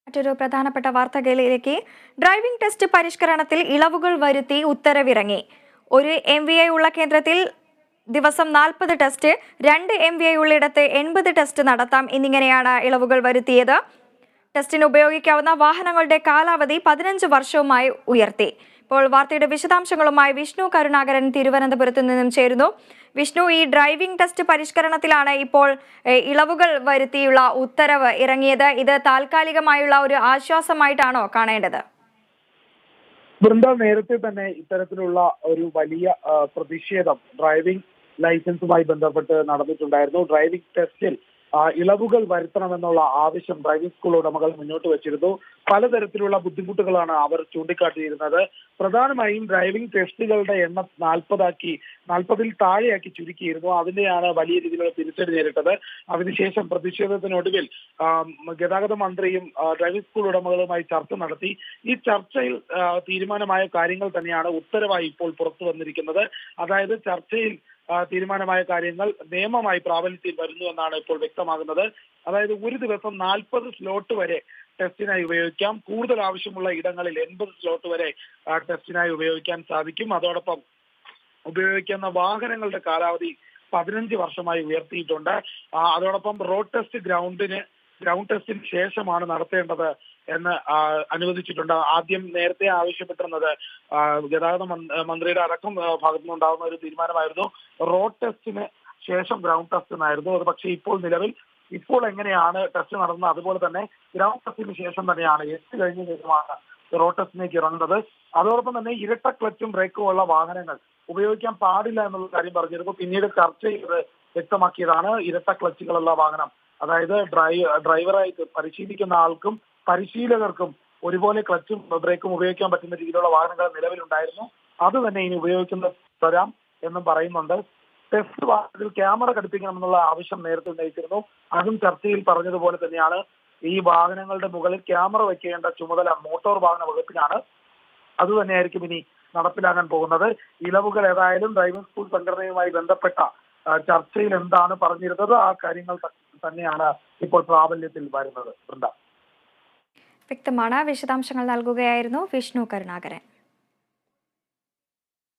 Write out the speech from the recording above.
മറ്റൊരു പ്രധാനപ്പെട്ട വാർത്തകളിലേക്ക് ഡ്രൈവിംഗ് ടെസ്റ്റ് പരിഷ്കരണത്തിൽ ഇളവുകൾ വരുത്തി ഉത്തരവിറങ്ങി. ഒരു MVI ഉള്ള കേന്ദ്രത്തിൽ ദിവസം 40 ടെസ്റ്റ്, 2 MVI ഉള്ളിടത്ത് 80 ടെസ്റ്റ് നടത്താം എന്നിങ്ങനെയാണ് ഇളവുകൾ വരുത്തിയത്. ടെസ്റ്റിന് ഉപയോഗിക്കാവുന്ന വാഹനങ്ങളുടെ കാലാവധി 15 വർഷവുമായി ഉയർത്തി. ഇപ്പോൾ വാർത്തയുടെ വിശദാംശങ്ങളുമായി വിഷ്ണു കരുണാകരൻ തിരുവനന്തപുരത്ത് നിന്നും ചേരുന്നു. വിഷ്ണു, ഈ ഡ്രൈവിംഗ് ടെസ്റ്റ് പരിഷ്കരണത്തിലാണ് ഇപ്പോൾ ഇളവുകൾ വരുത്തിയുള്ള ഉത്തരവ് ഇറങ്ങിയത്. ഇത് താൽക്കാലികമായുള്ള ഒരു ആശ്വാസമായിട്ടാണോ കാണേണ്ടത്? ബൃന്ദ, നേരത്തെ തന്നെ ഇത്തരത്തിലുള്ള ഒരു വലിയ പ്രതിഷേധം ഡ്രൈവിംഗ് ലൈസൻസുമായി ബന്ധപ്പെട്ട് നടന്നിട്ടുണ്ടായിരുന്നു. ഡ്രൈവിംഗ് ടെസ്റ്റിൽ ഇളവുകൾ വരുത്തണമെന്നുള്ള ആവശ്യം ഡ്രൈവിംഗ് സ്കൂൾ ഉടമകൾ മുന്നോട്ട് വെച്ചിരുന്നു. പലതരത്തിലുള്ള ബുദ്ധിമുട്ടുകളാണ് അവർ ചൂണ്ടിക്കാട്ടിയിരുന്നത്. പ്രധാനമായും ഡ്രൈവിംഗ് ടെസ്റ്റുകളുടെ എണ്ണം 40-ൽ താഴെയാക്കി ചുരുക്കിയിരുന്നു. അതിന്റെയാണ് വലിയ രീതിയിലുള്ള തിരിച്ചടി നേരിട്ടത്. അതിനുശേഷം പ്രതിഷേധത്തിനൊടുവിൽ ഗതാഗത മന്ത്രിയും ഡ്രൈവിംഗ് സ്കൂൾ ഉടമകളുമായി ചർച്ച നടത്തി. ഈ ചർച്ചയിൽ തീരുമാനമായ കാര്യങ്ങൾ തന്നെയാണ് ഉത്തരവായി ഇപ്പോൾ പുറത്തു വന്നിരിക്കുന്നത്. അതായത് ചർച്ചയിൽ തീരുമാനമായ കാര്യങ്ങൾ നിയമമായി പ്രാബല്യത്തിൽ വരുന്നുവെന്നാണ് ഇപ്പോൾ വ്യക്തമാകുന്നത്. അതായത് ഒരു ദിവസം 40 സ്ലോട്ട് വരെ ടെസ്റ്റിനായി ഉപയോഗിക്കാം. കൂടുതൽ ആവശ്യമുള്ള ഇടങ്ങളിൽ 80 സ്ലോട്ട് വരെ ടെസ്റ്റിനായി ഉപയോഗിക്കാൻ സാധിക്കും. അതോടൊപ്പം ഉപയോഗിക്കുന്ന വാഹനങ്ങളുടെ കാലാവധി 15 വർഷമായി ഉയർത്തിയിട്ടുണ്ട്. അതോടൊപ്പം റോഡ് ടെസ്റ്റ് ഗ്രൗണ്ട് ടെസ്റ്റിന് ശേഷമാണ് നടത്തേണ്ടത് എന്ന് അനുവദിച്ചിട്ടുണ്ട്. ആദ്യം നേരത്തെ ആവശ്യപ്പെട്ടിരുന്നത് ഗതാഗത മന്ത്രിയുടെ അടക്കം ഭാഗത്തുനിന്നുണ്ടാകുന്ന ഒരു തീരുമാനമായിരുന്നു റോഡ് ടെസ്റ്റിന് ശേഷം ഗ്രൗണ്ട് ടെസ്റ്റ് എന്നായിരുന്നു. അത് പക്ഷേ ഇപ്പോൾ എങ്ങനെയാണ് ടെസ്റ്റ് നടന്നത്, അതുപോലെ തന്നെ ഗ്രൗണ്ട് ടെസ്റ്റിന് ശേഷം തന്നെയാണ് 8 കഴിഞ്ഞ ശേഷമാണ് റോഡ് ടെസ്റ്റിലേക്ക് ഇറങ്ങുന്നത്. അതോടൊപ്പം തന്നെ ഇരട്ട ക്ലച്ചും ബ്രേക്കും ഉള്ള വാഹനങ്ങൾ ഉപയോഗിക്കാൻ പാടില്ല എന്നുള്ള കാര്യം പറഞ്ഞിരുന്നു. പിന്നീട് ചർച്ച ചെയ്ത് വ്യക്തമാക്കിയതാണ് ഇരട്ട ക്ലച്ചുകളുള്ള വാഹനം. അതായത് ഡ്രൈവറായി പരിശീലിക്കുന്ന ആൾക്കും പരിശീലകർക്കും ഒരുപോലെ ക്ലച്ചും ബ്രേക്കും ഉപയോഗിക്കാൻ പറ്റുന്ന രീതിയിലുള്ള വാഹനങ്ങൾ നിലവിലുണ്ടായിരുന്നു. അത് തന്നെ ഇനി തരാം എന്നും പറയുന്നുണ്ട്. ടെസ്റ്റ് വാഹനത്തിൽ ക്യാമറ ഘടിപ്പിക്കണമെന്നുള്ള ആവശ്യം നേരത്തെ ഉന്നയിച്ചിരുന്നു. അതും ചർച്ചയിൽ പറഞ്ഞതുപോലെ തന്നെയാണ് ഈ വാഹനങ്ങളുടെ മുകളിൽ ക്യാമറ വെക്കേണ്ട ചുമതല മോട്ടോർ വാഹന വകുപ്പിനാണ്. അത് തന്നെയായിരിക്കും ഇനി നടപ്പിലാക്കാൻ പോകുന്നത്. ഇളവുകൾ ഏതായാലും ഡ്രൈവിംഗ് സ്കൂൾ സംഘടനയുമായി ബന്ധപ്പെട്ട ചർച്ചയിൽ എന്താണ് പറഞ്ഞിരുന്നത് ആ കാര്യങ്ങൾ തന്നെയാണ് ഇപ്പോൾ പ്രാബല്യത്തിൽ വരുന്നത്. വ്യക്തമാണ്. വിശദാംശങ്ങൾ നൽകുകയായിരുന്നു വിഷ്ണു കരുണാകരൻ.